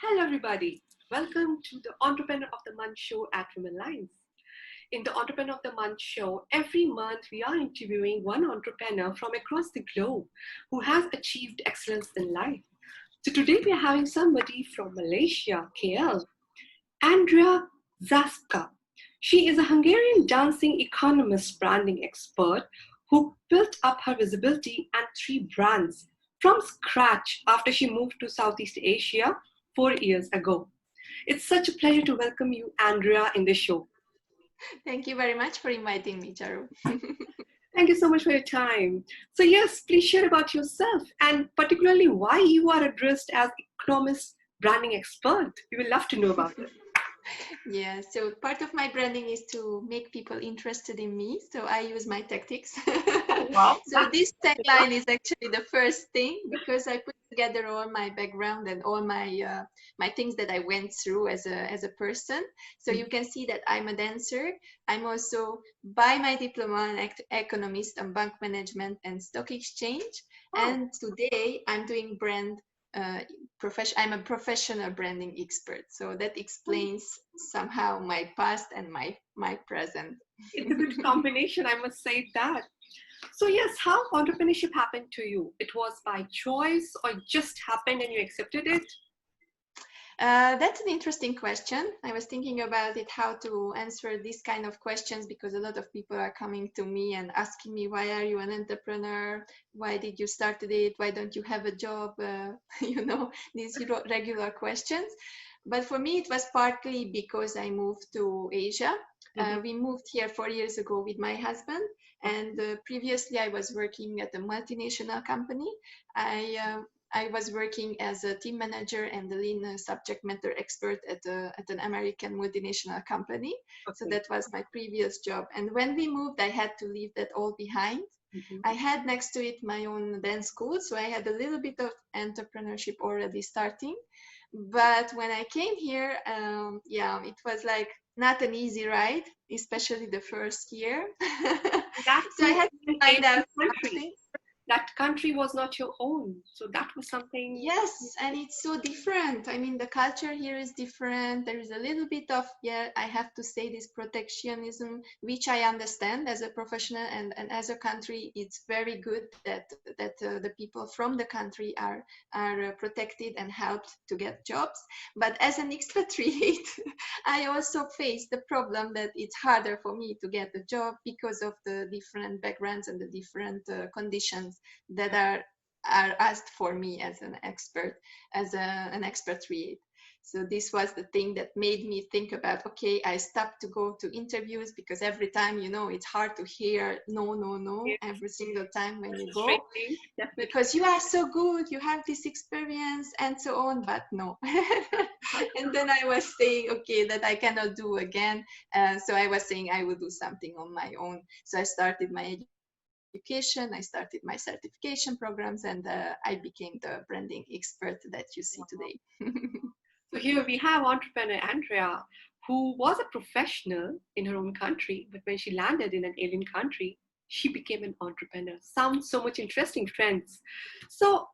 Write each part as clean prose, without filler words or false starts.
Hello, everybody. Welcome to the Entrepreneur of the Month show at Womenlines. In the Entrepreneur of the Month show, every month we are interviewing one entrepreneur from across the globe who has achieved excellence in life. So today we are having somebody from Malaysia, KL, Andrea Zsapka. She is a Hungarian dancing economist branding expert who built up her visibility and three brands from scratch after she moved to Southeast Asia 4 years ago. It's such a pleasure to welcome you, Andrea, in the show. Thank you very much for inviting me, Charu. Thank you so much for your time. So, yes, please share about yourself and particularly why you are addressed as economist branding expert. We would love to know about it. Yeah, so part of my branding is to make people interested in me. So I use my tactics. Wow. So this tagline is actually the first thing because I put together all my background and all my things that I went through as a person. So you can see that I'm a dancer. I'm also by my diploma an economist on bank management and stock exchange. And today I'm doing brand I'm a professional branding expert, so that explains somehow my past and my present. It's a good combination, I must say that. So, yes, how entrepreneurship happened to you? It was by choice or it just happened and you accepted it? That's an interesting question. I was thinking about it, how to answer these kind of questions, because a lot of people are coming to me and asking me, why are you an entrepreneur? Why did you start it? Why don't you have a job? These regular questions. But for me, it was partly because I moved to Asia. We moved here 4 years ago with my husband, and previously I was working at a multinational company. I was working as a team manager and a lean subject matter expert at an American multinational company. Okay. So that was my previous job. And when we moved, I had to leave that all behind. I had next to it my own dance school, so I had a little bit of entrepreneurship already starting. But when I came here, it was like not an easy ride, especially the first year. So I had to find out something. That country was not your own, so that was something. Yes, and it's so different. I mean, the culture here is different. There is a little bit of, I have to say, this protectionism, which I understand as a professional, and as a country, it's very good that the people from the country are protected and helped to get jobs. But as an expatriate, I also face the problem that it's harder for me to get a job because of the different backgrounds and the different conditions that are asked for me as an expert, as an expatriate. So this was the thing that made me think about, okay, I stopped to go to interviews because every time, it's hard to hear no, Yes. every single time when you go, Definitely. because you are so good, you have this experience and so on, but no. And then I was saying, okay, that I cannot do again. So I was saying I will do something on my own. So I started my education, I started my certification programs, and I became the branding expert that you see today. So here we have entrepreneur Andrea, who was a professional in her own country, but when she landed in an alien country, she became an entrepreneur. Sounds so much interesting, friends. So,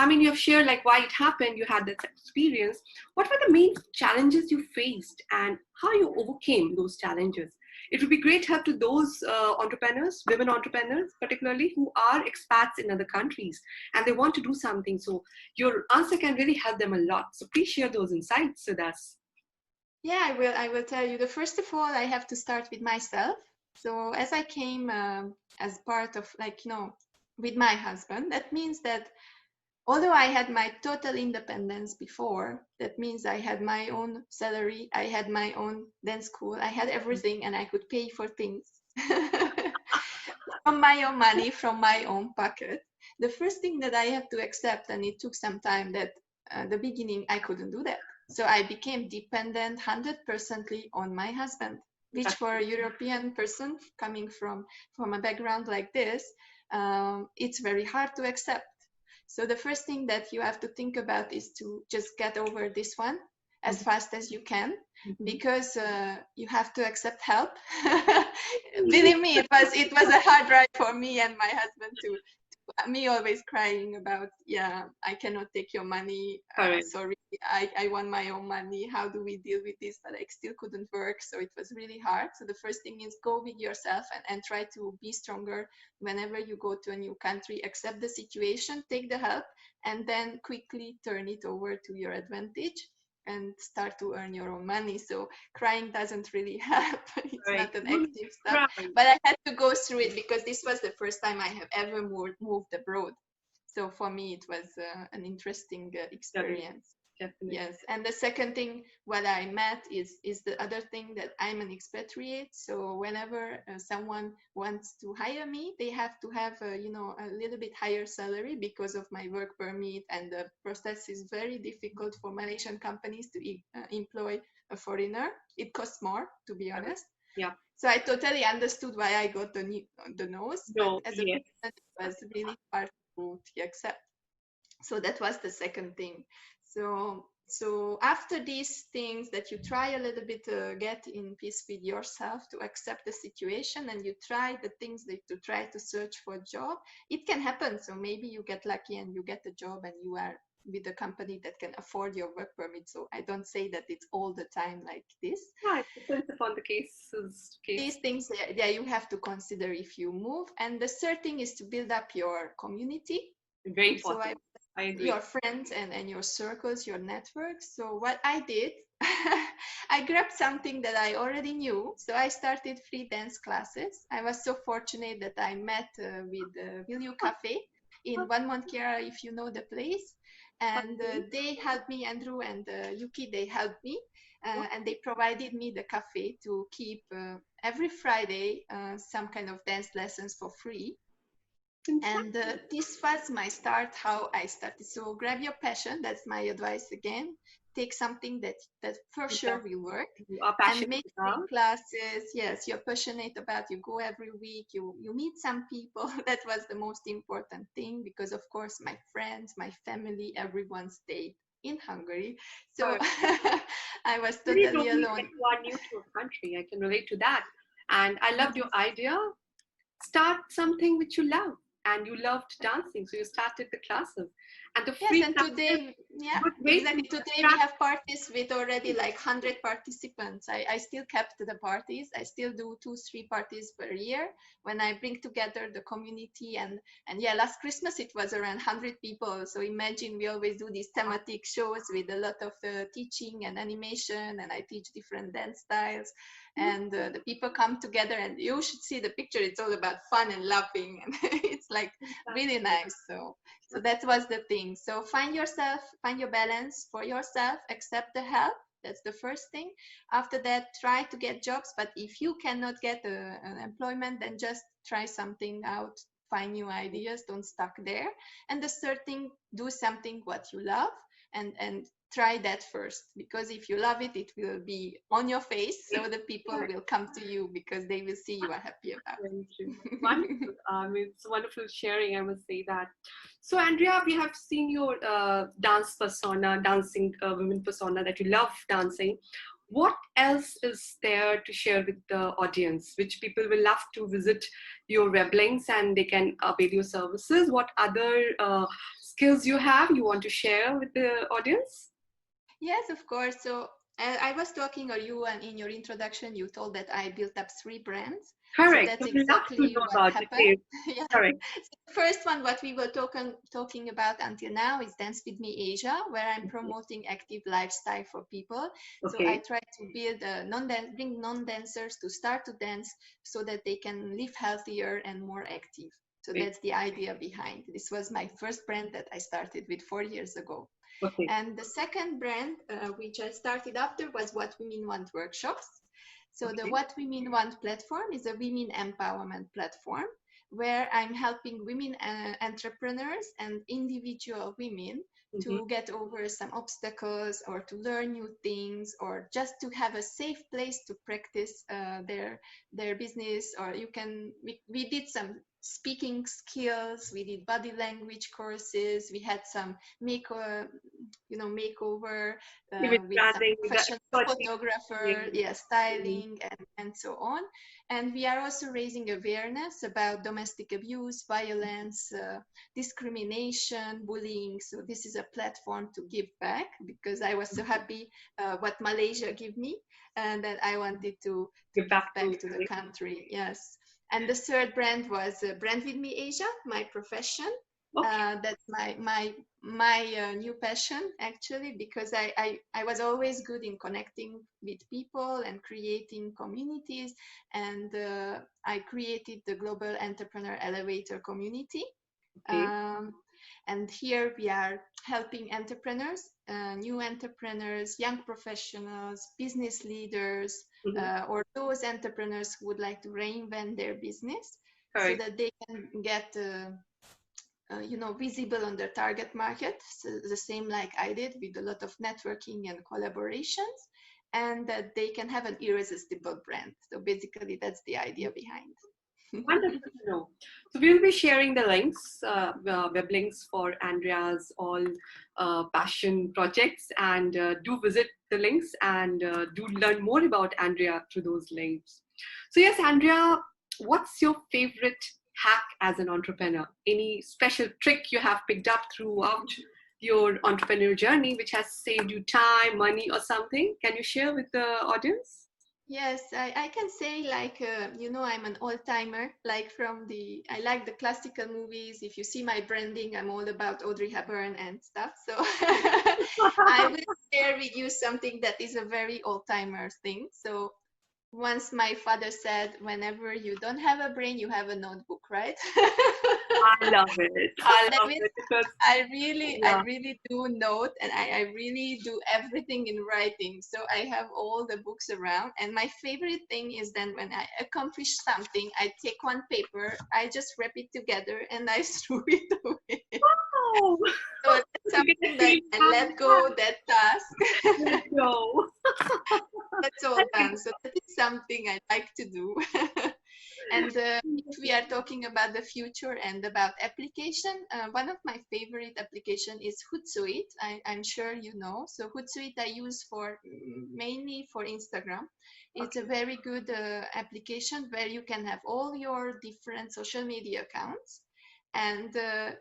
you have shared like why it happened. You had that experience. What were the main challenges you faced, and how you overcame those challenges? It would be great help to those entrepreneurs, women entrepreneurs, particularly who are expats in other countries and they want to do something. So your answer can really help them a lot. So please share those insights with us. Yeah, I will tell you. The first of all, I have to start with myself. So as I came as part of with my husband, that means that although I had my total independence before, that means I had my own salary, I had my own dance school, I had everything, and I could pay for things from my own money, from my own pocket. The first thing that I have to accept, and it took some time, that the beginning I couldn't do that. So I became dependent 100% on my husband, which for a European person coming from a background like this, it's very hard to accept. So the first thing that you have to think about is to just get over this one as fast as you can, because you have to accept help. Believe me, it was a hard ride for me and my husband to me always crying about, yeah, I cannot take your money. Correct. Sorry, I want my own money. How do we deal with this? But I still couldn't work. So it was really hard. So the first thing is go with yourself and try to be stronger whenever you go to a new country. Accept the situation, take the help, and then quickly turn it over to your advantage and start to earn your own money. So crying doesn't really help. It's Correct. not an No need active to stuff. cry. But I had to go through it because this was the first time I have ever moved abroad. So for me, it was an interesting Definitely. experience. Definitely. Yes, and the second thing what I met is the other thing, that I'm an expatriate. So whenever someone wants to hire me, they have to have a little bit higher salary because of my work permit, and the process is very difficult for Malaysian companies to employ a foreigner. It costs more, to be Correct. honest. Yeah. So I totally understood why I got the nose, but No, as a yes. person, it was really hard to accept. So that was the second thing. So after these things that you try a little bit get in peace with yourself, to accept the situation, and you try the things that to try to search for a job, it can happen. So maybe you get lucky and you get a job and you are with a company that can afford your work permit. So I don't say that it's all the time like this. Yeah, it depends upon the cases case. These things, yeah, you have to consider if you move. And the third thing is to build up your community. Very So important. I your agree. friends and your circles, your networks. So what I did, I grabbed something that I already knew. So I started free dance classes. I was so fortunate that I met with Will You Cafe in One Montiera, if you know the place. And they helped me, Andrew and Yuki, they helped me. And they provided me the cafe to keep every Friday some kind of dance lessons for free. And this was my start, how I started. So grab your passion. That's my advice again. Take something that for Yeah, sure will work, you are and passionate make free about. classes. Yes, you're passionate about. You go every week. You meet some people. That was the most important thing, because of course my friends, my family, everyone stayed in Hungary. So Correct. I was Really totally lonely when alone. you are new to a country. I can relate to that. And I loved your Yes. idea. Start something which you love. And you loved dancing, so you started the classes. And the Yes, free and classes, today, yeah, good way to exactly. Today we attract have parties with already like 100 participants. I still kept the parties. I still do 2, 3 parties per year when I bring together the community. And yeah, last Christmas it was around 100 people. So imagine, we always do these thematic shows with a lot of teaching and animation, and I teach different dance styles. And the people come together, and you should see the picture. It's all about fun and laughing, and it's like really nice. So that was the thing. So find yourself, find your balance for yourself, accept the help. That's the first thing. After that, try to get jobs. But if you cannot get an employment, then just try something out, find new ideas, don't stuck there. And the third thing, do something what you love, and try that first, because if you love it, it will be on your face. So the people will come to you because they will see you are happy about very true. it. Wonderful. It's wonderful sharing, I must say that. So, Andrea, we have seen your dance persona, dancing women persona, that you love dancing. What else is there to share with the audience, which people will love to visit your web links and they can avail your services? What other skills you have you want to share with the audience? Yes, of course. So I was talking, or you, and in your introduction, you told that I built up 3 brands. So Correct. that's We would love to exactly know what about happened. details. Yeah. Correct. So the first one, what we were talking about until now, is Dance with Me Asia, where I'm promoting active lifestyle for people. So I Okay. try to build bring non-dancers to start to dance so that they can live healthier and more active. So Great. that's the idea behind. This was my first brand that I started with 4 years ago. Okay. And the second brand, which I started after, was What Women Want workshops. So the Okay. What Women Want platform is a women empowerment platform where I'm helping women entrepreneurs and individual women Mm-hmm. to get over some obstacles, or to learn new things, or just to have a safe place to practice their business. Or we did some speaking skills. We did body language courses. We had some makeover Image with some branding, the professional expertise. photographer, yeah, styling, and so on. And we are also raising awareness about domestic abuse, violence, discrimination, bullying. So this is a platform to give back, because I was so happy what Malaysia gave me, and that I wanted to Give give back to back to the country. Yes. And the third brand was Brand With Me Asia, my profession. okay. That's my new passion, actually, because I was always good in connecting with people and creating communities. And I created the Global Entrepreneur Elevator community. Okay. And here we are helping entrepreneurs, new entrepreneurs, young professionals, business leaders, Mm-hmm. or those entrepreneurs who would like to reinvent their business, so Correct. that they can get visible on their target market. So the same like I did, with a lot of networking and collaborations, and that they can have an irresistible brand. So basically, that's the idea behind. Wonderful to know. So we'll be sharing the links, web links for Andrea's all passion projects, and do visit the links, and do learn more about Andrea through those links. So yes, Andrea, what's your favorite hack as an entrepreneur? Any special trick you have picked up throughout your entrepreneurial journey, which has saved you time, money, or something? Can you share with the audience? Yes, I can say, like, I'm an old-timer, like I like the classical movies. If you see my branding, I'm all about Audrey Hepburn and stuff. So I will share with you something that is a very old-timer thing. So once my father said, whenever you don't have a brain, you have a notebook, right? I love it. So I that love means it because I yeah. really do note, and I really do everything in writing. So I have all the books around. And my favorite thing is then when I accomplish something, I take one paper, I just wrap it together, and I threw it away. Oh, So that's you get to something that feel I calm let go that task. and go. That's all done. So that is something I like to do. And if we are talking about the future and about application, one of my favorite application is Hootsuite. I'm sure you know. So Hootsuite I use for mainly for Instagram. It's a very good application where you can have all your different social media accounts, and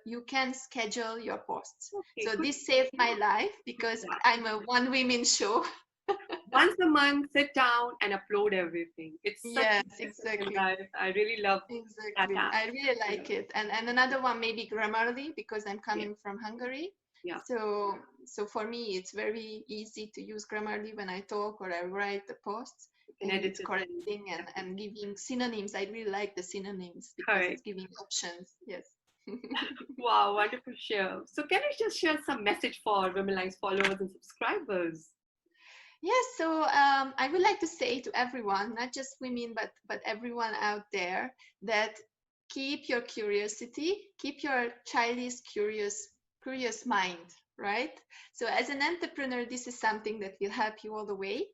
you can schedule your posts. Okay, So good. this saved my life, because Yeah. I'm a one women show. Once a month, sit down and upload everything. It's such Yes, a discipline, exactly. guys. I really love that Exactly. app. I really Yeah. like it. And another one maybe Grammarly, because I'm Yeah. coming from Hungary. Yeah. So for me it's very easy to use Grammarly when I talk or I write the posts, You can and edit it's it. correcting and giving synonyms. I really like the synonyms because Correct. it's giving options. Yes. Wow, wonderful show. So can you just share some message for Womenlines followers and subscribers? Yes, so I would like to say to everyone, not just women, but everyone out there, that keep your curiosity, keep your childish curious mind, right? So as an entrepreneur, this is something that will help you all the way.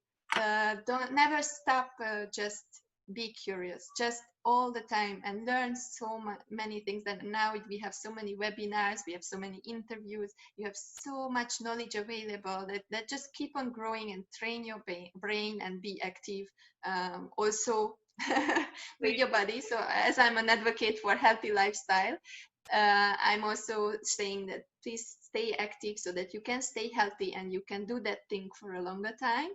Don't never stop. Just be curious, just all the time, and learn so many things. And now we have so many webinars, we have so many interviews, you have so much knowledge available, that just keep on growing and train your brain and be active, also with Very your body. So as I'm an advocate for healthy lifestyle, I'm also saying that please stay active so that you can stay healthy and you can do that thing for a longer time.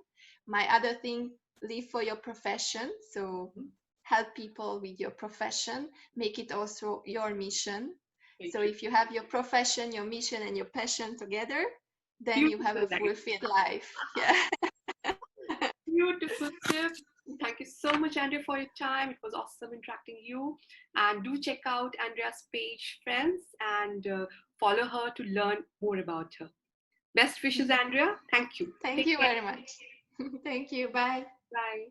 My other thing, live for your profession. So true. help people with your profession, make it also your mission. Very So true. if you have your profession, your mission, and your passion together, then you have Beautiful a life. fulfilled life. Yeah. Beautiful tip. Thank you so much, Andrea, for your time. It was awesome interacting you. And do check out Andrea's page, friends, and follow her to learn more about her. Best wishes, Andrea. Thank you. Thank Take you care. very much. Thank you. Bye. Bye.